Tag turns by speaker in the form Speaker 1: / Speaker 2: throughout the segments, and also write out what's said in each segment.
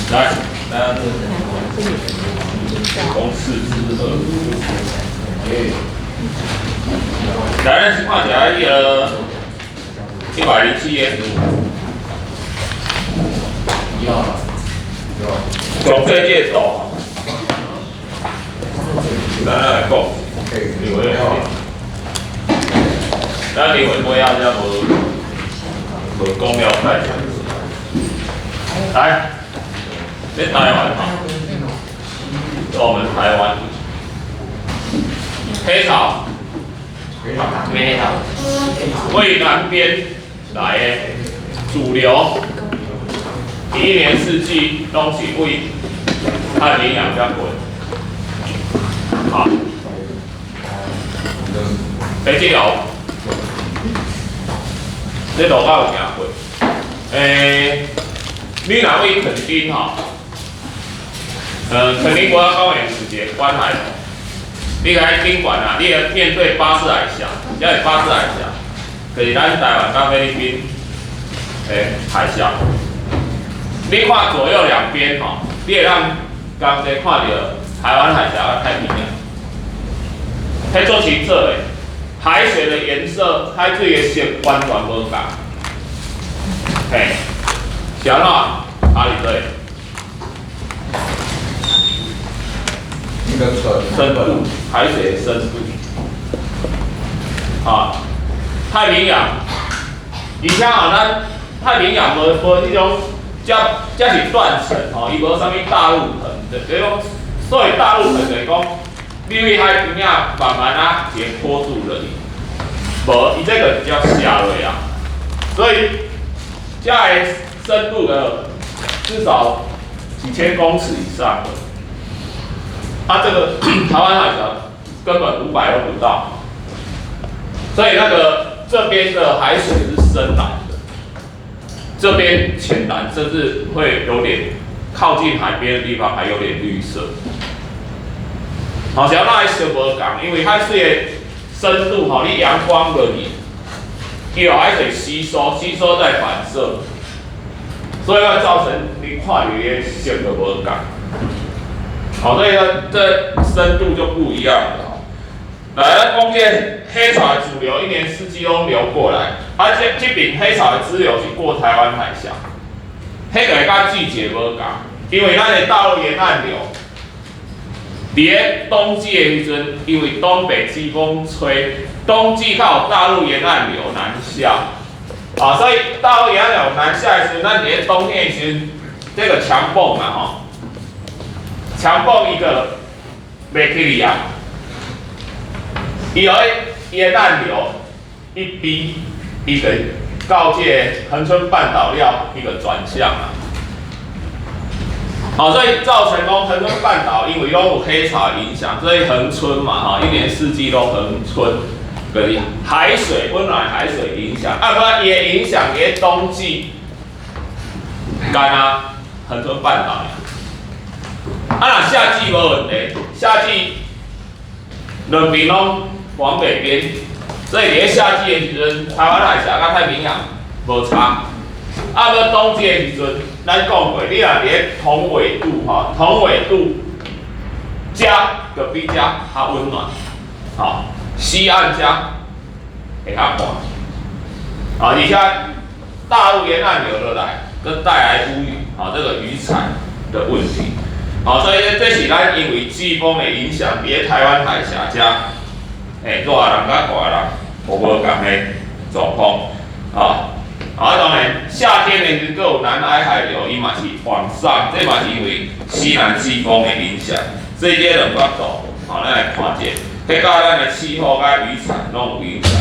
Speaker 1: 来，公式之二，来，咱看一下107页，总这界数，咱来讲，你会咱你会不要这样无讲了解？来，这台湾哈，我们台湾黑潮，为南边来的主流，一年四季拢是为太平洋较贵。好，第几条？这路到有行过，你若为垦丁吼，垦丁国家公园是一个观海路，你来宾馆啊，你要面对巴士海峡，这是巴士海峡，就是咱台湾跟菲律宾海峡。你看左右两边吼，你会让刚才看到台湾海峡跟太平洋，迄做清楚的。海水的颜色、海水的色完全无同。嘿，是安怎？哪里对？
Speaker 2: 那个
Speaker 1: 深度，海水的深度。啊，太平洋，而且啊，咱太平洋无迄种，这是断层吼，伊无啥物大陆层，就是讲，所以大陆层就是讲。你为海边啊，慢慢啊，一个坡度了你，无，伊这个比较下落啊，所以这个深度的至少几千公尺以上的，它这个台湾海峡根本500都不到，所以那个这边的海水是深蓝的，这边浅蓝，甚至会有点靠近海边的地方还有点绿色。好，像那一小无共，因为海水的深度吼，你阳光落去，伊有海水吸收再反射，所以会造成你看到的色就无共。好，所以呢，这深度就不一样了。来，咱讲这黑潮的主流，一年四季都流过来，这边黑潮的支流是过台湾海峡，迄个甲季节无共，因为咱的大陆沿岸流。伫冬季的时阵，因为东北季风吹，冬季靠大陆沿岸流南下，啊，所以大陆沿岸流南下的时候，咱伫冬天的时候，这个强泵嘛吼，强泵一个袂去哩啊，伊沿岸流一逼，伊个到这恒春半岛了一个转向啊。好，所以造成讲恒春半岛因为拢有黑潮影响，所以恒春嘛，哈，一年四季都恒春，个海水温暖海水影响，不然也影响也冬季，干啊，恒春半岛。那夏季无问题，夏季两边拢往北边，所以伫夏季的时阵，台湾海峡甲太平洋无差。要冬季的时阵，咱讲过，你若伫同纬度哈，同纬度加就比较较温暖，好，西岸加会较寒，啊，而且大陆沿岸流落来，跟带来乌云，啊，这个渔产的问题，好，所以这是咱因为季风的影响，伫台湾海峡加，热人甲大人有无共的状况，啊。当然，夏天的时候有南海海流，伊嘛是往上，这嘛是因为西南季风的影响。这些两角度，好，咱来看一下，迄甲咱的气候甲渔产拢有影响。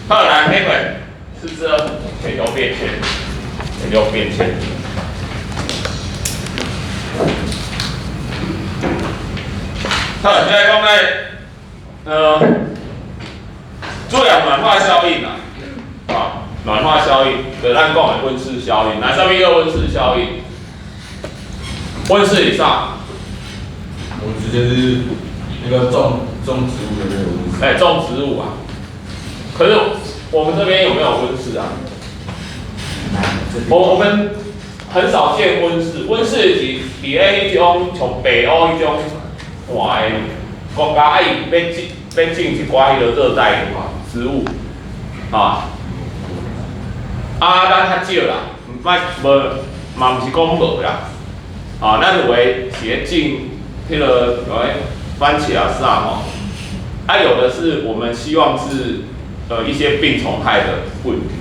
Speaker 1: 好，来，那本是这全球变迁，全球变迁。好，现在讲在做氧暖化效应啊，啊。暖化效应，就咱讲的温室效应，哪上面一个温室效应？温室以上，
Speaker 2: 我直接是那个种植物的那个温室。
Speaker 1: 种植物啊。可是我们这边有没有温室啊？我们很少见温室，温室是伫咧迄种像北欧迄种寒的国家，爱要种一寡迄个热带植物，啊，咱较少啦，嘛毋是讲无啦，啊，咱有诶是咧种迄个番茄啊啥吼，有的是我们希望是一些病虫害的问题。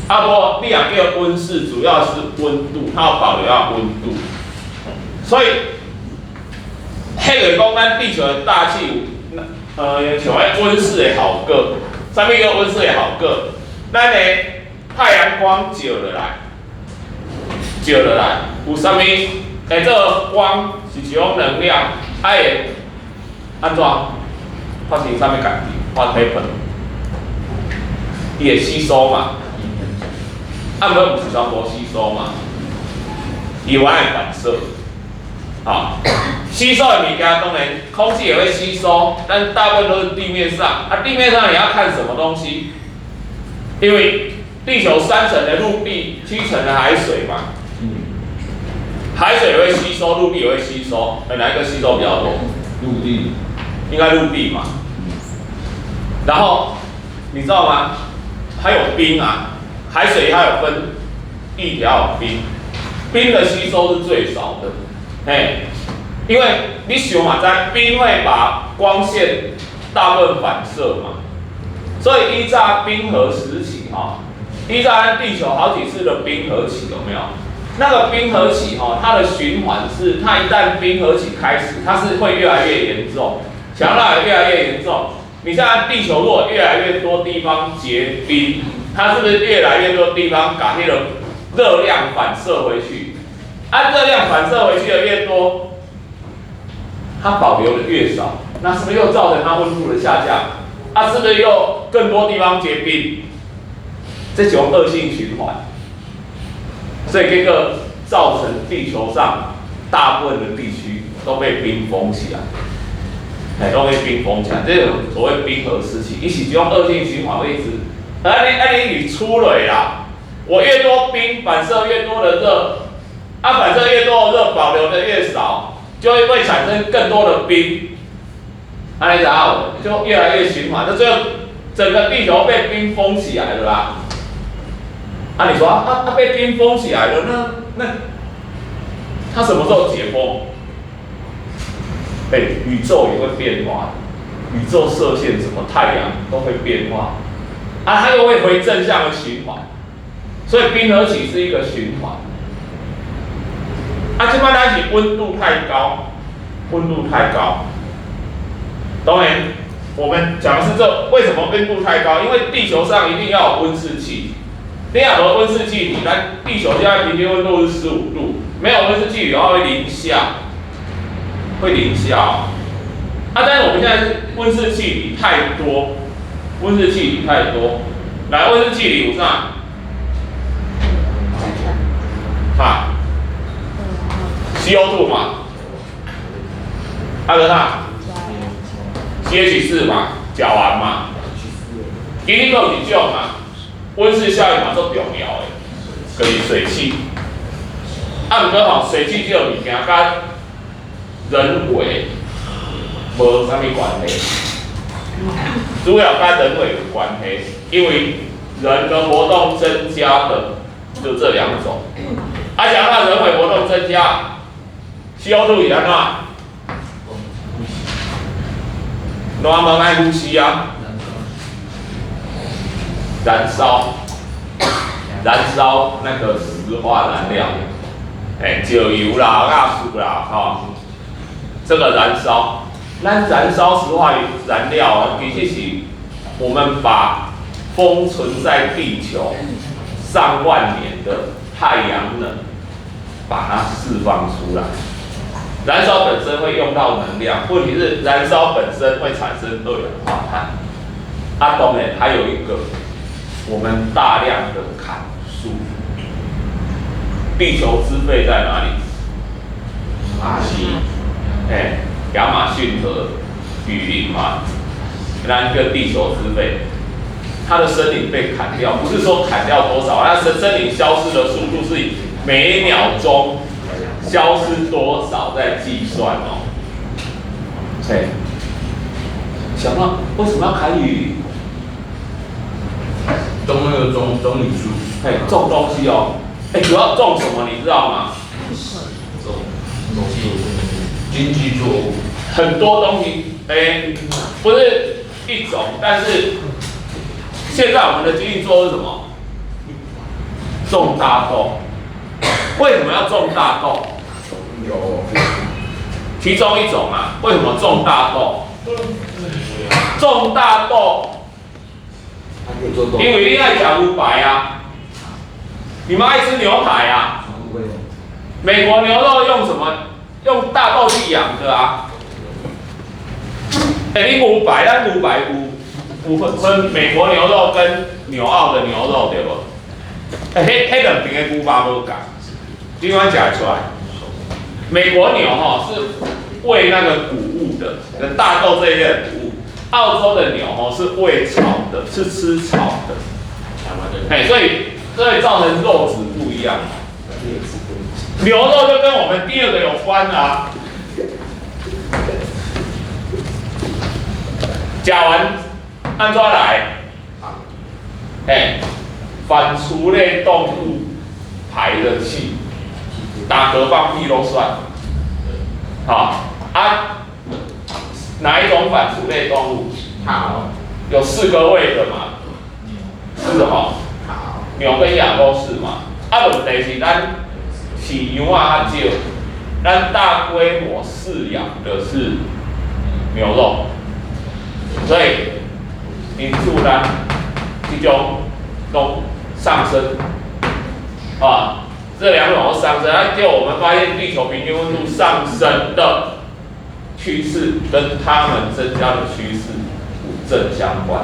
Speaker 1: 不过你若叫温室，主要是温度，它要保留要温度，所以，迄个讲咱地球的大气有，像温室的效果，啥物叫温室的效果？咱的太阳光照落来，有啥物？这个光是一种能量，会安怎发生啥物代志？发黑粉，伊会吸收嘛？毋过毋是全部吸收嘛，伊会爱反射，吸收的物件当然空气也会吸收，但大部分都是地面上。地面上你要看什么东西？因为地球3层的陆地，7层的海水嘛，海水也会吸收，陆地也会吸收，哪一个吸收比较多？
Speaker 2: 陆地，
Speaker 1: 应该陆地嘛。然后你知道吗？还有冰啊。海水它有分液体，还有冰，冰的吸收是最少的，因为你想嘛，在冰会把光线大部分反射嘛，所以依照冰河时期依照地球好几次的冰河期有没有？那个冰河期它的循环是，它一旦冰河期开始，它是会越来越严重，强大也越来越严重。你现在地球如果越来越多地方结冰，它是不是越来越多地方把那个热量反射回去？热量反射回去的越多，它保留的越少，那是不是又造成它温度的下降？是不是又更多地方结冰？这种恶性循环，所以这个造成地球上大部分的地区都被冰封起来，都被冰封起来。这种所谓冰河时期，一起就用恶性循环位置。你出来啦，我越多冰反射越多的热，反射越多的热保留的越少，就会产生更多的冰，你知道就越来越循环，那最后整个地球被冰封起来了啦。你说被冰封起来了，那它什么时候解封？宇宙也会变化，宇宙射线什么太阳都会变化。它又会回正向的循环，所以冰河期是一个循环。现在咱是温度太高，当然我们讲的是为什么温度太高？因为地球上一定要有温室气体。你有温室气体，咱地球现在平均温度是15度，没有温室气体的话会零下。但是我们现在是温室气体太多。来，温室气体有啥？CO2 嘛，个啥 ？CH4 嘛，甲烷嘛，其实都有一种嘛，温室效应嘛最重要的，就是水汽。不过水汽这个物件甲人为无啥物关系。主要跟人为有关系，因为人的活动增加的就这2种。想让人为活动增加 ，CO2 是安怎？哪门爱呼吸啊？燃烧那个石化燃料，石油啦、亚素啦，这个燃烧。咱燃烧石化燃料其实是我们把封存在地球上万年的太阳能，把它释放出来。燃烧本身会用到能量，问题是燃烧本身会产生2氧化碳。当然还有一个我们大量的砍树。地球资费在哪里？亚马逊河雨林嘛，那个地球资费，它的森林被砍掉，不是说砍掉多少，它森林消失的速度是每秒钟消失多少在计算哦。哎，想到为什么要砍雨？
Speaker 2: 种那个棕榈树，
Speaker 1: 哎，种东西哦。哎，主要种什么你知道吗？
Speaker 2: 经济作物，
Speaker 1: 很多东西，哎，不是一种，但是现在我们的经济作物是什么？种大豆。为什么要种大豆？
Speaker 2: 有
Speaker 1: 其中一种啊，为什么种大豆？种大豆，因为你爱吃牛排啊，你们爱吃牛排啊。美国牛肉用什么？用大豆去养的啊。哎，你牛排，咱牛排有分美国牛肉跟纽澳的牛肉对不？哎，迄两边的牛排无共，你看吃得出来。美国牛是喂那个谷物的，跟大豆这一类的谷物。澳洲的牛是喂草的，是吃草的。哎，所以造成肉质不一样。牛肉就跟我们第二个有关啊。讲完按出来，哎，反刍类动物排的气，打嗝放屁都算。好啊，哪一种反刍类动物？
Speaker 2: 好，
Speaker 1: 有4个胃的嘛？是什么？牛跟羊都是嘛。啊，问题是咱饲羊啊较少，咱大规模饲养的是牛肉，所以因此咱这种都上升啊，这2种都上升，结果我们发现地球平均温度上升的趋势跟它们增加的趋势不正相关。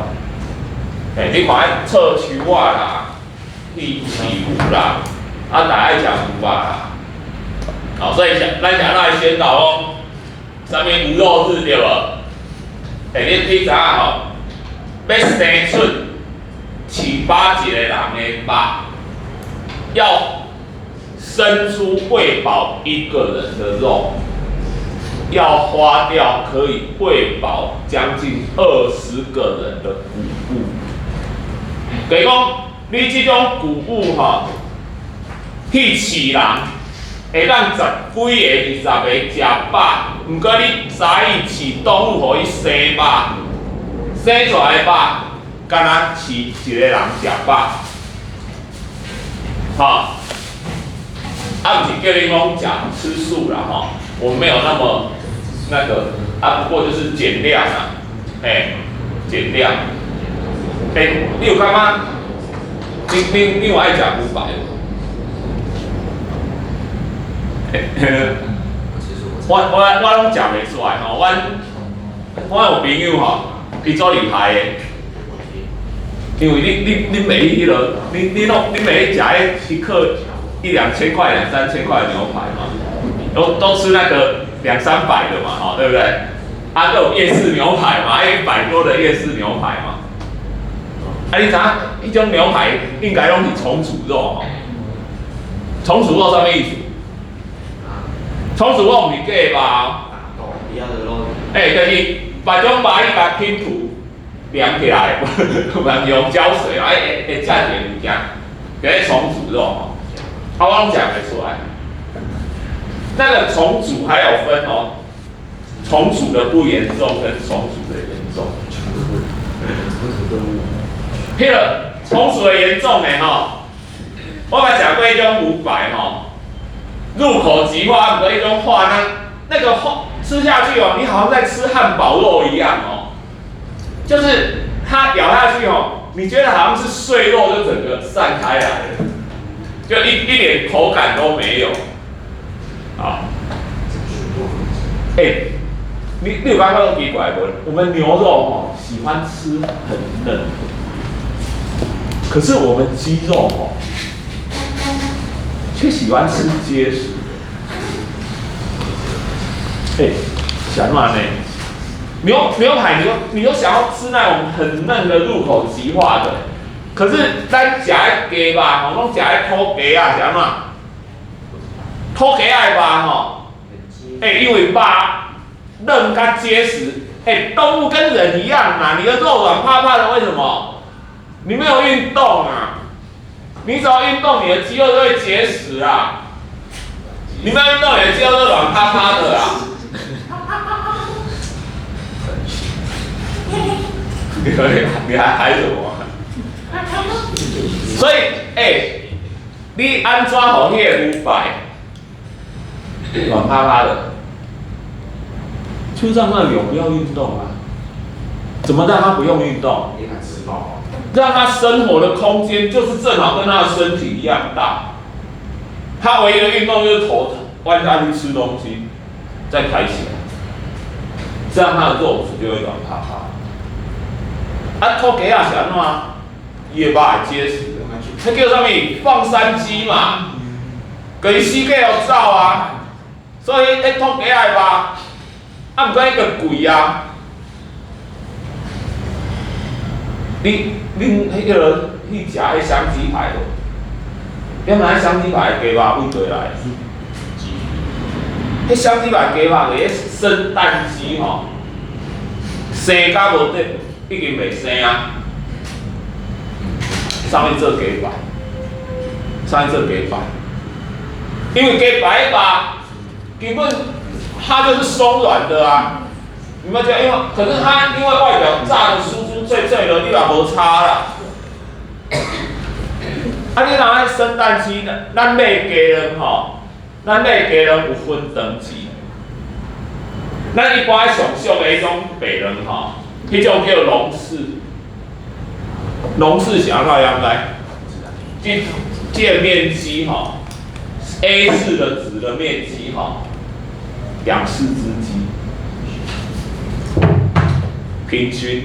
Speaker 1: 哎，你看测区啊啦，去饲牛啦。啊，大爱食牛肉啦，好，所以咱想来宣导讲，啥物牛肉日对无？哎，你知影吼？要生出7-8一个人的肉，要生出喂饱1个人的肉，要花掉可以喂饱将近20个人的谷物。就是讲，你这种谷物吼。去饲人，会当10几个、20个食饱，毋过你早已饲动物，互伊生肉，生出来的肉，敢若饲一个人食饱，好，啊，毋是叫你讲吃素啦，吼，我没有那么那个，啊，不过就是减量啦，减量，你有感觉？你有爱食牛排无？我拢食袂出来吼，我有朋友吼，伊做厉害的，因为你每迄落，你每一食迄一克1-2千块、2-3千块的牛排嘛，都吃那个200-300的嘛，吼，对不对？啊，都有夜市牛排嘛，100多的夜市牛排嘛。啊，你知影？迄种牛排应该拢是重组肉吼，重组肉什么意思？重组肉唔是假的吧？就是把种肉你甲拼图连起来，用胶水啊，会炸点物件，叫重组肉吼。我拢讲得出来。那个重组还有分哦，重组的不严重跟重组的严重。迄个重组的严重的吼，我捌食过一种牛排吼。入口即化，不过一种化那个化吃下去哦，你好像在吃汉堡肉一样哦，就是它咬下去哦，你觉得好像是碎肉就整个散开来了，就一点口感都没有。好，你有刚刚奇怪不？我们牛肉哦喜欢吃很嫩，可是我们鸡肉哦。却喜欢吃结实，想嘛呢？牛排你就想要吃那种很嫩的入口即化的，可是咱食的鸡吧，拢食的土鸡啊，是嘛？土鸡爱肉吼，因为肉嫩较结实，动物跟人一样嘛，你的肉软趴趴的，为什么？你没有运动啊，你只要运动，你的肌肉就会结实啊。你没有运动，你的肌肉就软趴趴的啊。你还嗨什么？所以，你安怎好迄个五百软趴趴的？就让他有不要运动啊？怎么让他不用运动？让他生活的空间就是正好跟他的身体一样大。他唯一的运动就是头弯下去吃东西，再抬起来，这样他的肉质就会软趴趴。土鸡仔是安怎？伊的肉会结实，迄叫啥物？放山鸡嘛，佮伊死过互走啊。所以土鸡仔的肉，毋过迄个贵啊。恁迄个去食迄香鸡排无？你买香鸡排的鸡肉为倒来？迄香鸡排鸡肉的迄生蛋鸡吼，生甲无得。已经袂生啊！上面做鸡排，上面做鸡排，因为鸡排吧，根本它就是松软的啊。你有没有觉得？可是它因为外表炸的酥酥脆脆的，你也无差啦。你若爱生蛋鸡，咱买鸡卵吼，咱买鸡卵有分等级。咱一般上俗的迄种白卵吼。迄种叫笼式，笼式想要样来，这面积哈 ，A4 的纸的面积哈，2、4只鸡，平均。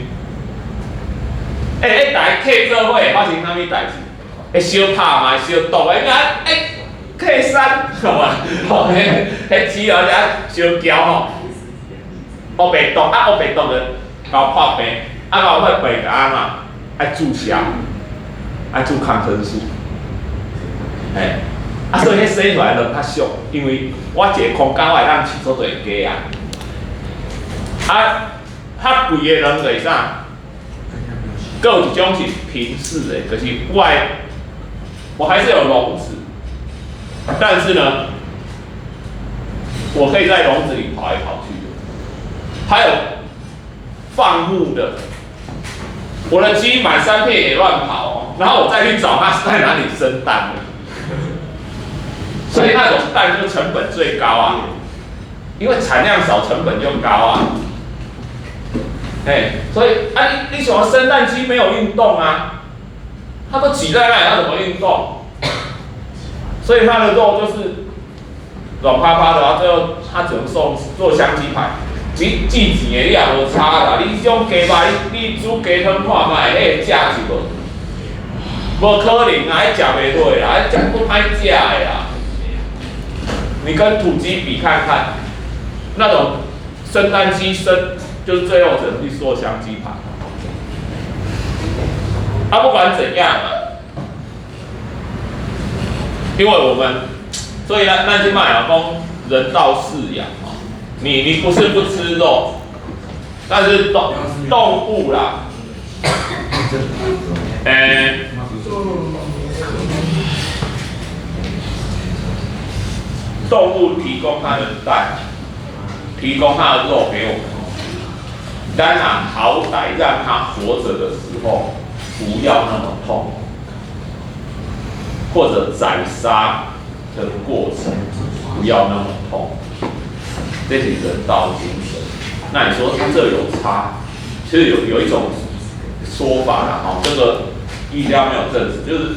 Speaker 1: 大家客做伙发生啥物代志？小拍嘛，小毒的，客山，好嘛？迄鸡哦，小胶吼，黑白毒黑白毒的。搞破病，搞破病个安嘛，爱注射，爱注抗生素，所以迄生出来就较俗，因为我一个空间我会当饲做侪鸡啊，较贵的卵就是啥？佫有一种是平式的，就是我还是有笼子，但是呢，我可以在笼子里跑来跑去的，还有。放牧的，我的鸡满3片也乱跑哦，然后我再去找它在哪里生蛋的，所以那种蛋就成本最高啊，因为产量少，成本就高啊。所以你喜欢生蛋鸡没有运动啊，它都挤在那里，它怎么运动？所以它的肉就是软趴趴的，然后最后它只能做香鸡排。钱的你也无差啦，你这种鸡肉你煮鸡汤看卖，迄个食是无可能啊，迄食袂落啦，迄食不歹食的啦。你跟土鸡比看看，那种生蛋鸡就是最后只能去做香鸡排。不管怎样啊，因为我们，所以咱即卖讲人道饲养。你不是不吃肉，但是动物啦，动物提供它的蛋，提供它的肉给我们，当然好歹让它活着的时候不要那么痛，或者宰杀的过程不要那么痛。这是人道精神。那你说这有差？其实有一种说法啦，这个医疗没有证实，就是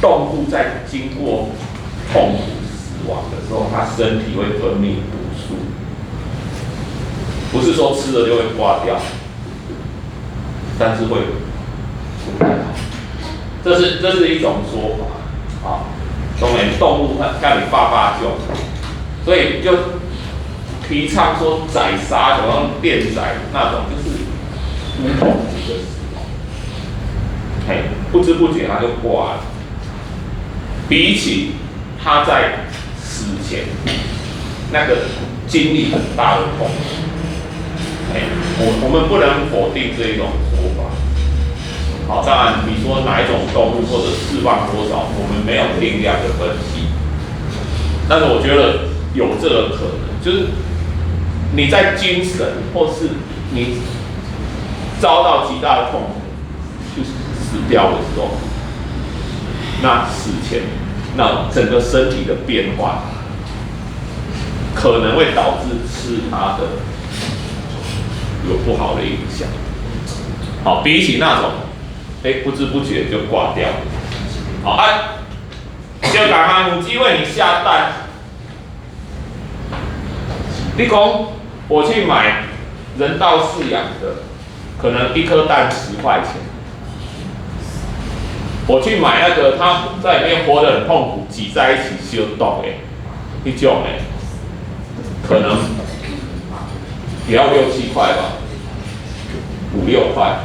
Speaker 1: 动物在经过痛苦死亡的时候，它身体会分泌毒素，不是说吃了就会挂掉，但是会不太好。这是一种说法动物让你发救，所以就提倡说宰杀，什么电宰那种，就是无痛苦的死亡，不知不觉他就挂了。比起他在前那个经历很大的痛苦。我们不能否定这一种说法。好，当然你说哪一种动物或者释放多少，我们没有定量的分析。但是我觉得有这个可能，就是你在精神或是你遭到极大的痛苦，就是死掉的时候，那死前那整个身体的变化，可能会导致吃它的有不好的影响。好，比起那种不知不觉就挂掉了。好啊，就刚刚有机会你下蛋，你讲我去买人道饲养的，可能一颗蛋10块钱。我去买那个它在里面活得很痛苦，挤在一起修冻的，那种的，可能也要6、7块吧，5、6块。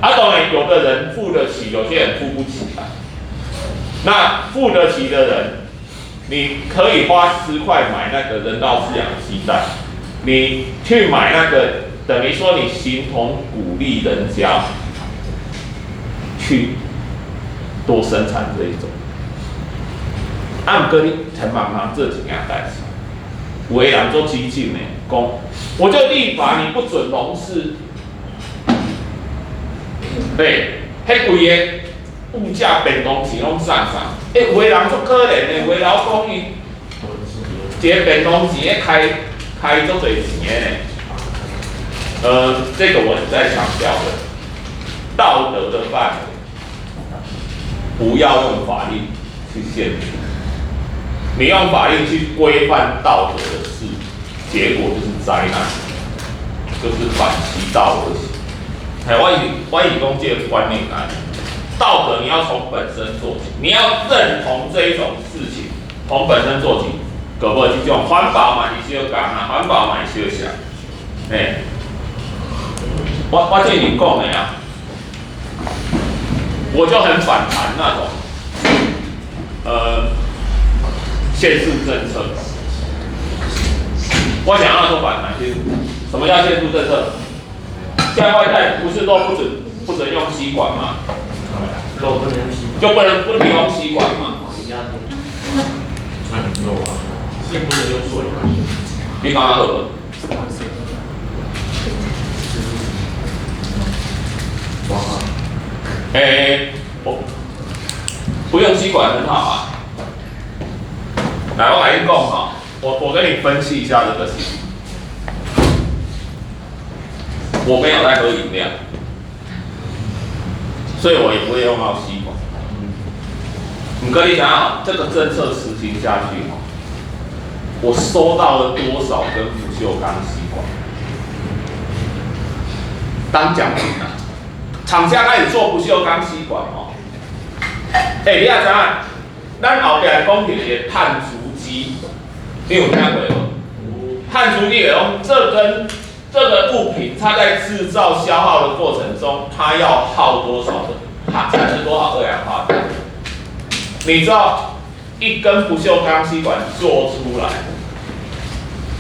Speaker 1: 啊，当然有的人付得起，有些人付不起啊。那付得起的人，你可以花10块买那个人道饲养的鸡蛋，你去买那个，等于说你形同鼓励人家去多生产这一种。按哥你很忙这几样代志，有的人做激进的，讲我就立法你不准农事。对，迄贵个物价变动钱拢上上，有的人足可怜的，有的老公伊一个变动钱开足侪钱的呢。这个我在强调的，道德的范围，不要用法律去限制。你用法律去规范道德的事，结果就是灾难，就是反其道而行。我以讲这个观念来，道德你要从本身做起，你要认同这一种事情，从本身做起，可不可以这种环保嘛？你小讲啊，环保嘛，你小想，我这你讲的啊，我就很反弹那种，限速政策。我想要说反弹，什么叫限速政策？现在外带不是都不准用吸管吗？
Speaker 3: 肉不能用吸管，
Speaker 1: 就不能用吸管吗？
Speaker 3: 那很肉啊，是不能用水吗？
Speaker 1: 你刚刚喝？我不用吸管很好啊。来，我来讲哈，我跟你分析一下这个事情。我没有在喝饮料，所以我也不会用到吸管。你跟你想想，这个政策实行下去，我收到了多少根不锈钢吸管当奖品啊？厂家开始做不锈钢吸管哦。你要知影，咱后边讲到的碳足迹，你有听过无？碳足迹就是讲这个物品，它在制造消耗的过程中，它要耗多少的产生多少二氧化碳？你知道一根不锈钢吸管做出来，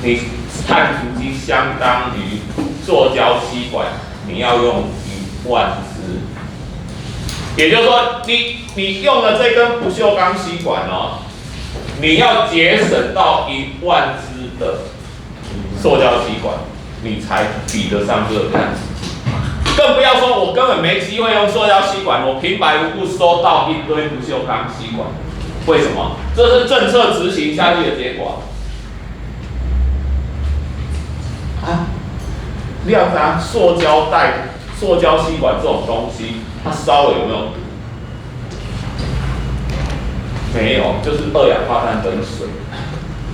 Speaker 1: 你碳足迹相当于塑胶吸管，你要用10000支。也就是说，你用了这根不锈钢吸管哦，你要节省到10000支的塑胶吸管。你才比得上这个碳足迹，更不要说我根本没机会用塑胶吸管，我平白无故收到一堆不锈钢吸管，为什么？这是政策执行下去的结果啊！你要拿塑胶袋、塑胶吸管这种东西，它烧了有没有毒？没有，就是二氧化碳跟水。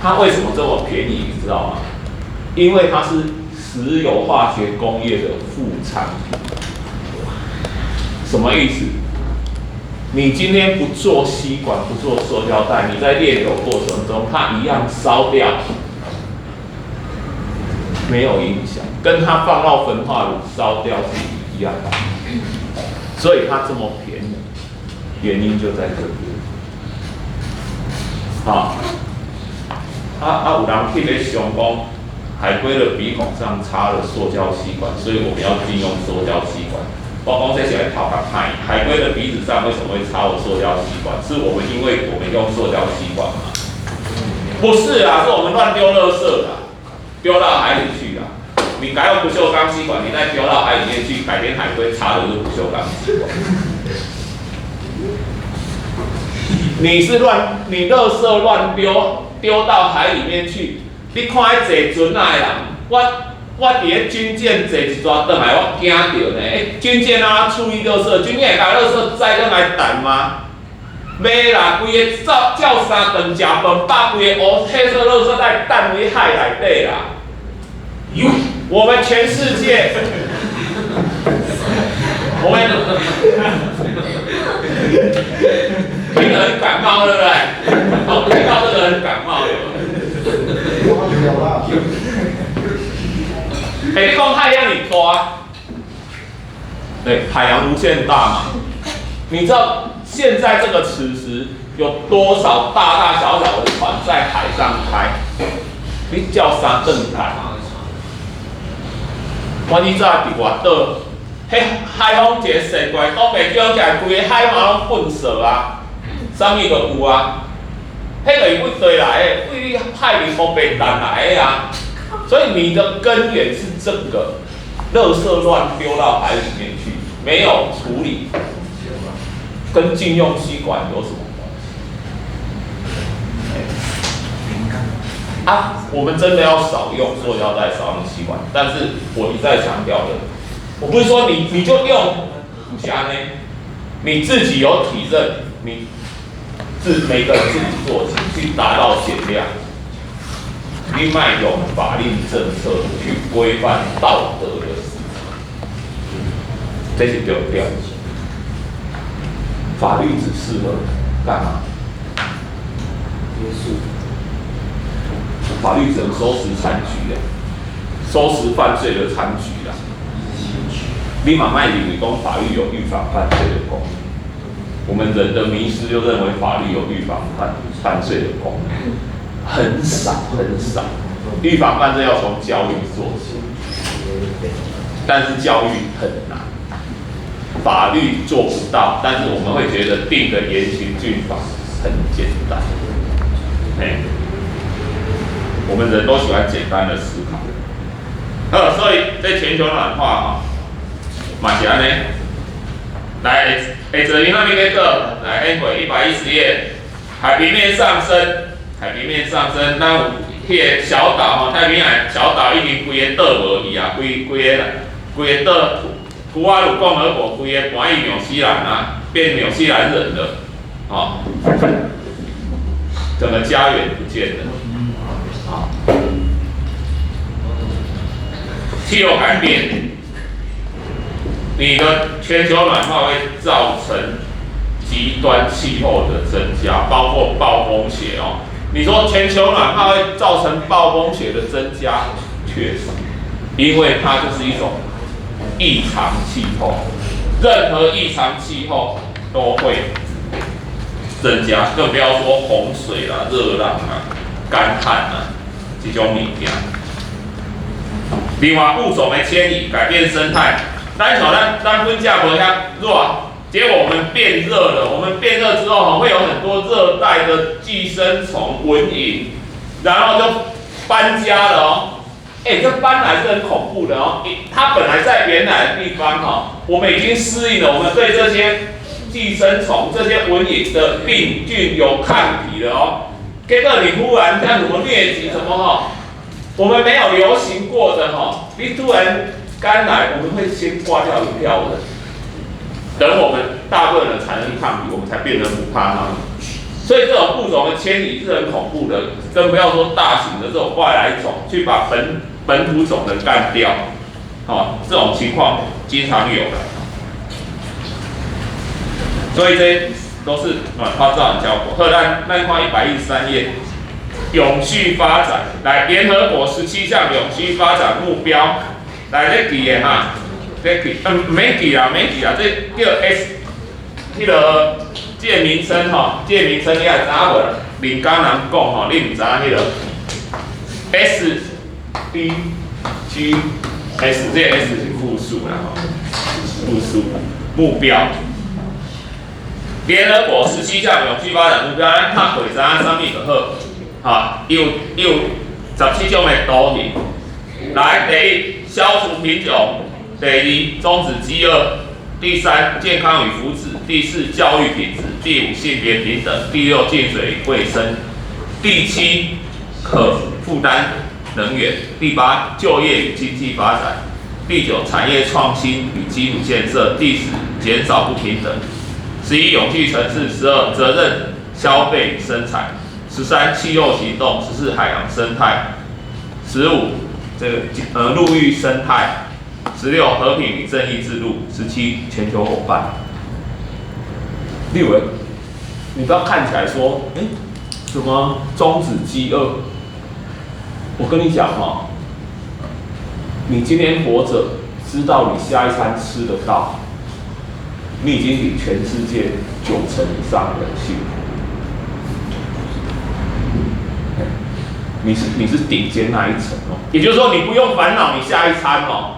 Speaker 1: 它为什么这么便宜？你知道吗？因为它是石油化学工业的副产品。什么意思？你今天不做吸管，不做塑胶袋，你在炼油过程中，它一样烧掉，没有影响，跟它放到焚化炉烧掉是一样的。所以它这么便宜，原因就在这边。好，有人去咧想讲，海龟的鼻孔上插了塑胶吸管，所以我们要禁用塑胶吸管。我讲这是来讨个派，海龟的鼻子上为什么会插有塑胶吸管？是我们因为我们用塑胶吸管吗？不是啊，是我们乱丢垃圾啦，丢到海里去啦。你改用不锈钢吸管，你再丢到海里面去，改天海龟插的是不锈钢吸管。你垃圾乱丢到海里面去，你看迄坐船仔的人，我伫咧军舰坐一抓转来，我惊到呢。军舰啊处理垃圾，军舰会把垃圾载转来弹吗？袂啦，规个照三顿食饭，把规个黑色垃圾袋弹回海内底啦。我们全世界，我们听得很感冒，对不对？哦，听到这个很感冒。你讲太阳你抓，对，海洋无限大嘛。你知道现在这个此时有多少大大小小的船在海上开？你叫啥正开？我以前伫外岛，迄海风一个射过来，东北叫起来，规个海马拢粪扫啊，啥物都有啊。迄个是为对来的，为你海里风北弹来的啊。所以你的根源是这个，垃圾乱丢到海里面去，没有处理，跟禁用吸管有什么关系？我们真的要少用塑胶袋、少用吸管，但是我一再强调的，我不是说你就用，不是安呢，你自己有体认，你每个人自己做起，去达到减量。你卖用法令政策去规范道德的市场，这是重点。法律只适合干嘛？约束。法律只能收拾残局的，收拾犯罪的残局啦。你嘛卖认为讲法律有预防犯罪的功能，我们人的迷失就认为法律有预防犯罪的功能。很少很少，预防犯罪要从教育做起，但是教育很难，法律做不到，但是我们会觉得定个严刑峻法很简单，我们人都喜欢简单的思考，所以在全球暖化哈，嘛是安尼，来，这里那边个来 N 轨110页，海平面上升。海平面上升，咱有迄个小岛吼，太平洋小岛已经规个岛无去啊，规个岛，图瓦鲁共和国规个搬去纽西兰啊，变纽西兰人了，哦，整个家园不见了，啊，气候改变，你的全球暖化会造成极端气候的增加，包括暴风雪哦。你说全球暖化会造成暴风雪的增加，确实，因为它就是一种异常气候，任何异常气候都会增加，更不要说洪水啦、热浪啊、干旱啊这种物件。另外，物种的迁移改变生态，咱分价无遐热。结果我们变热了，我们变热之后会有很多热带的寄生虫、蚊蝇，然后就搬家了哦。这搬来是很恐怖的哦。它本来在原来的地方哈，我们已经适应了，我们对这些寄生虫、这些蚊蝇的病菌有抗体了哦。结果你忽然像什么疟疾什么哈，我们没有流行过的哈，你突然干来，我们会先挂掉一票人。等我们大部分人产生抗体，我们才变成不怕它们。所以这种物种的迁移是很恐怖的，更不要说大型的这种外来种去把本土种的干掉，这种情况经常有的。所以这些都是暖化造成效果。咱看113页，永续发展，来联合国17项永续发展目标，来这记的哈。没记啦，这叫 S， 迄个这个名称吼，这个名称你也知影无？林刚人讲吼，你唔知迄个 S B G S， 这个 S 是复数啦，复数目标。联合国17项永续发展目标，咱读过知影啥物就好。哈，有17种的图形。来，第一，消除贫穷；第二，终止饥饿；第三，健康与福祉；第四，教育品质；第五，性别平等；第六，净水卫生；第七，可负担能源；第八，就业与经济发展；第九，产业创新与基础建设；第十，减少不平等；11，永续城市；12，责任消费与生产；13，气候行动；14，海洋生态；15，这个陆域生态；16，和平与正义之路；17，全球伙伴。立伟，你不要看起来说，什么终止饥饿？我跟你讲哈，你今天活着，知道你下一餐吃得到，你已经比全世界90%以上的人幸福。你是顶尖那一层哦，也就是说你不用烦恼你下一餐哦，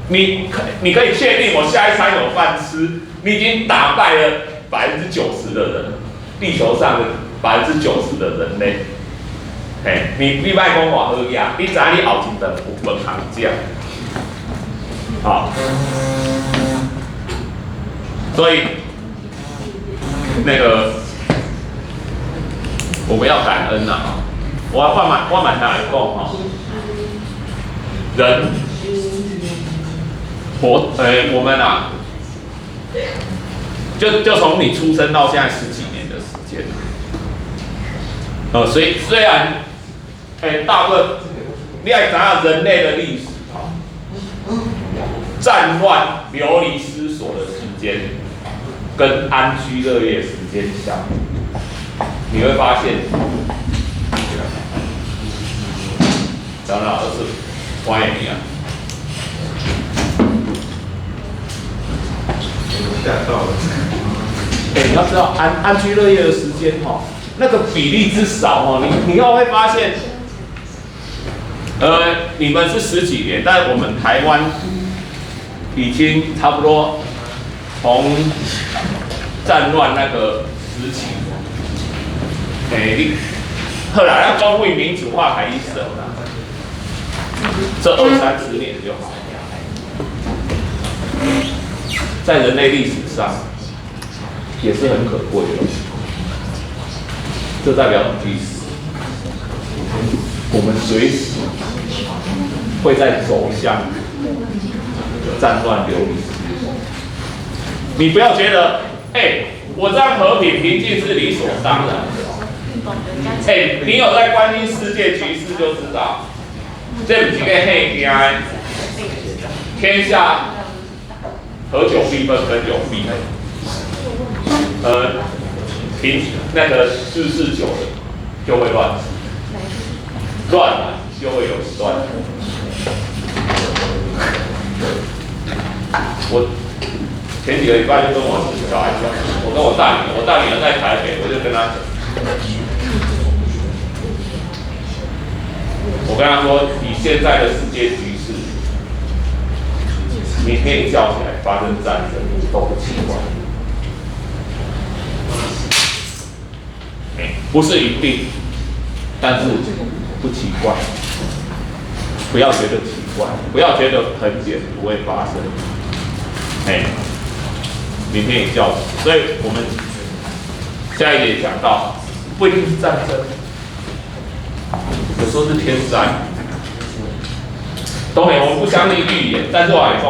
Speaker 1: 你可以确定我下一餐有饭吃，你已经打败了90%的人，地球上的90%的人类。你别讲我好呀，你知道你后一顿有饭通食，好，所以那个我们要感恩呐。我蛮常来讲哈，人我们啊，就从你出生到现在10几年的时间，虽然大部分你要知道人类的历史啊，战乱流离失所的时间，跟安居乐业时间相比，你会发现。张老师，欢迎你啊！
Speaker 2: 吓到了。
Speaker 1: 你要知道安居乐业的时间哈，那个比例之少哦，你要会发现，你们是10几年，但我们台湾已经差不多从战乱那个时期，后来要公为民主化还一省啦。这20-30年就好，在人类历史上也是很可贵的。这代表历史，我们随时会在走向战乱流离失所。你不要觉得，我这样和平平静是理所当然的。你有在关心世界局势就知道。这不是个嘿惊的，天下合久必分，分久必合。那个世事久了就会乱，乱了就会有乱。我前几个礼拜就跟我小孩讲，我跟我大女儿在台北，我就跟她讲。我跟他说，以现在的世界局势，明天一觉起来发生战争都不奇怪。不是一定，但是不奇怪。不要觉得奇怪，不要觉得很简不会发生。明天一觉起，所以我们下一节讲到，不一定是战争。有时候是天灾，当然我们不相信预言，但是我来讲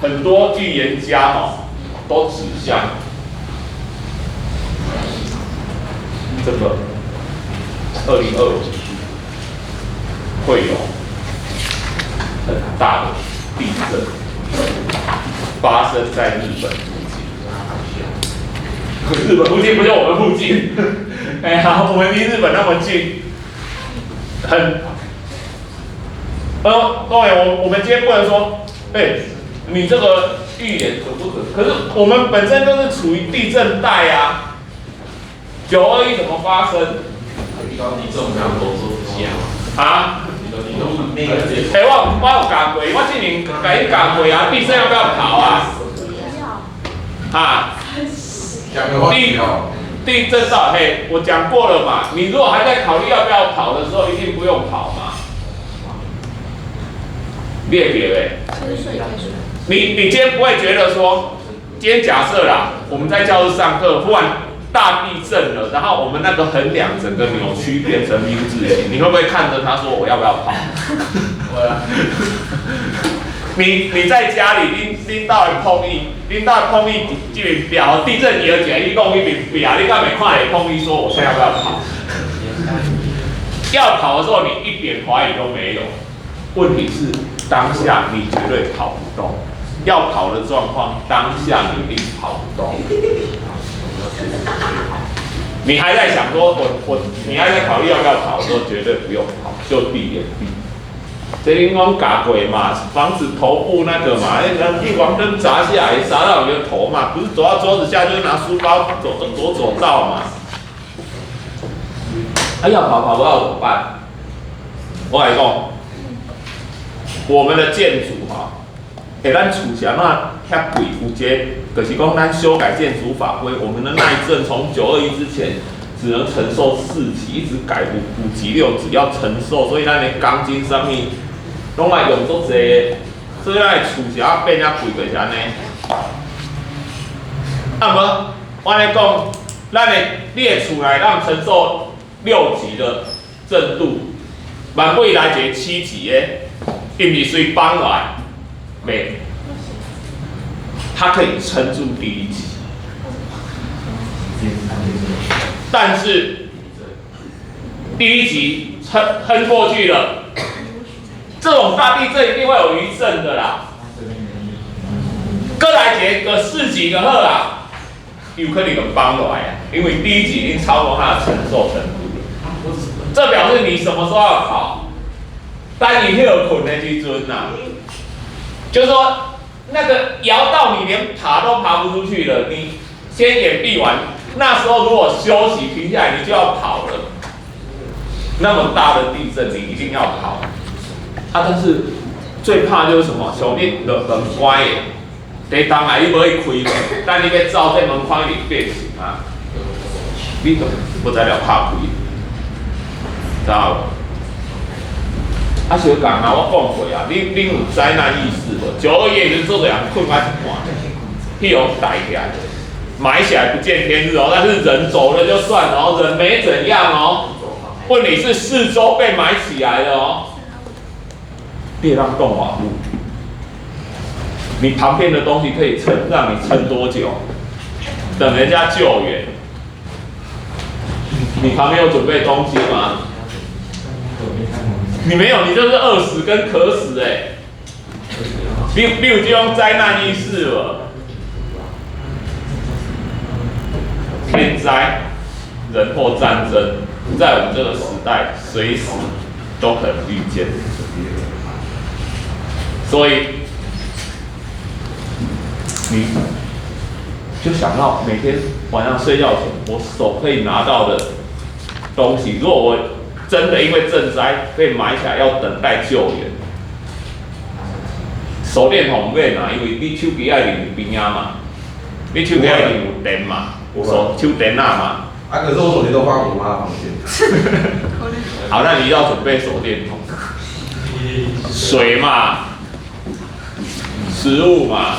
Speaker 1: 很多预言家都指向这个2025会有很大的地震发生在日本附近。日本附近不是我们附近，我们离日本那么近。各位，我们今天不能说，你这个预言准不准？可是我们本身就是处于地震带921怎么发生？
Speaker 3: 地震我们要多做一下。
Speaker 1: 啊？我有教过，我之前甲你教过啊，地震要不要跑啊？啊？地震到嘿，我讲过了嘛。你如果还在考虑要不要跑的时候，一定不用跑嘛。列别嘞。你今天不会觉得说，今天假设啦，我们在教室上课，忽然大地震了，然後我们那个横梁整个扭曲变成 U 字形，你会不会看着他说我要不要跑？会啊。你在家里拎到碰意这边表地震仪而且你讲一边表，你敢没看你碰意说我现在要不要跑？要跑的时候你一点怀疑都没有。问题是当下你绝对跑不动。要跑的状况，当下你一定跑不动。你还在想说你还在考虑要不要跑的时候，绝对不用跑，就闭眼闭。这你讲搞鬼嘛，防止头部那个嘛，避光灯砸下来，砸到你的头嘛，不是走到桌子下就是拿书包走道嘛。要跑不到怎么办？我来讲，我们的建筑哈。咱厝是安怎遐贵？有一个，就是讲咱修改建筑法规，我们的耐震从921之前只能承受4级，一直改5级、6级要承受，所以咱的钢筋上面拢爱用足济，所以咱的厝是要变遐贵，就是安尼。无，我安尼讲，你的厝内让承受6级的震度，万贵来一个7级的，是毋是随放来？没，它可以撑住第1级，但是第1级撑过去了，这种大地震一定会有余震的啦。搁来一个4级的好啦，有可能就放落来啊，因为第1级已经超过它的承受程度了。这表示你什么时候要跑？当你有困的时阵呐。就是说，那个摇到你连爬都爬不出去了，你先掩蔽完，那时候如果休息停下来，你就要跑了。那么大的地震，你一定要跑。但是最怕就是什么？像你门关的，第当来你无去开门，但你要走这门框里变形啊，你就不知了怕开，知道无？小讲啊，我讲过啊，恁有灾难意识无？921就是做这样困啊一半，屁股抬起来，埋起来不见天日哦。但是人走了就算了哦，人没怎样哦。问题是四周被埋起来了哦。别让动网路，你旁边的东西可以让你撑多久？等人家救援。你旁边有准备东西吗？你没有，你就是饿死跟渴死你有这种灾难意识了。天灾、人祸、战争，在我们这个时代，随时都可能遇见。所以，你就想到每天晚上睡觉前，我手可以拿到的东西，如果我真的因为震灾被埋起来，要等待救援。手电筒买哪？因为你手机爱连边啊嘛，你手机爱连有电嘛，手电嘛。
Speaker 2: 可是我手机都放我妈房间。
Speaker 1: 好，那你要准备手电筒、水嘛、食物嘛。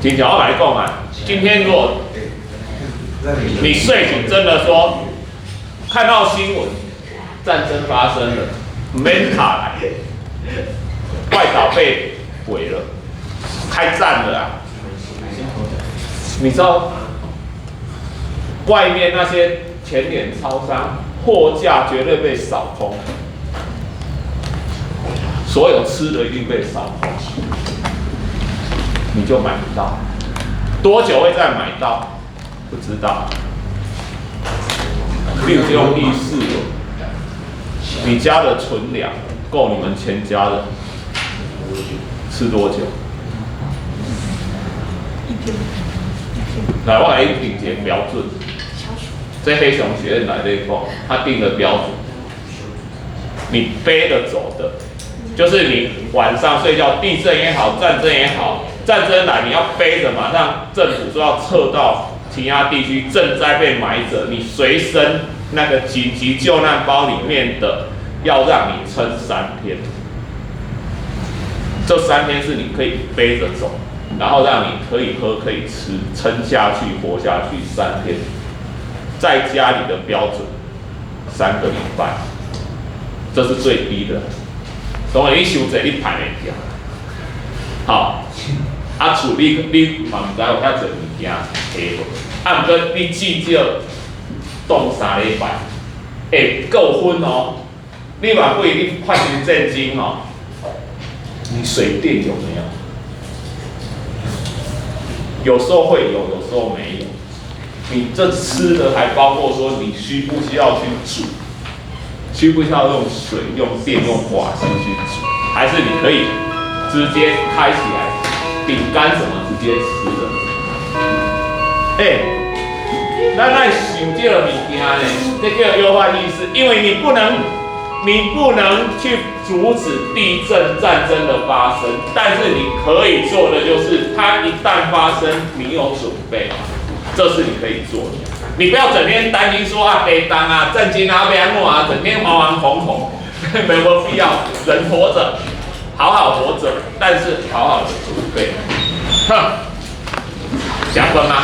Speaker 1: 今天我来讲啊，今天如果你睡醒真的说看到新闻，战争发生了，免卡来，外岛被毁了，开战了啊！你知道外面那些全联超商货架绝对被扫空，所有吃的一定被扫空，你就买不到，多久会再买到？不知道，你有这种意识了。你家的存粮够你们全家的吃多久？来，我来一个标准。这黑熊学院来的一块，他定的标准，你背得走的，就是你晚上睡觉，地震也好，战争也好，战争来你要背着，马上政府说要撤到其他地区，赈灾被埋着，你随身那个紧急救难包里面的，要让你撑3天。这3天是你可以背着走，然后让你可以喝可以吃，撑下去活下去3天。在家里的标准3个礼拜，这是最低的。所以你收这你排袂掉。好，啊厝你嘛唔知有遐侪物件下无，啊毋过你至少冻3礼拜，会够分哦。你嘛不一定换成现金哦。你水电有没有？有时候会有，有时候没有。你这吃的还包括说你需不需要去煮，需不需要用水、用电、用瓦斯去煮，还是你可以直接开起来，饼干什么直接吃的？咱来想这个物件呢，这个优化意思，因为你不能去阻止地震战争的发生，但是你可以做的就是，它一旦发生，你有准备，这是你可以做的。你不要整天担心说啊，地震啊、震惊啊、变安啊，整天惶惶恐恐，没有必要。人活着，好好活着，但是好好的准备。哼，想分吗？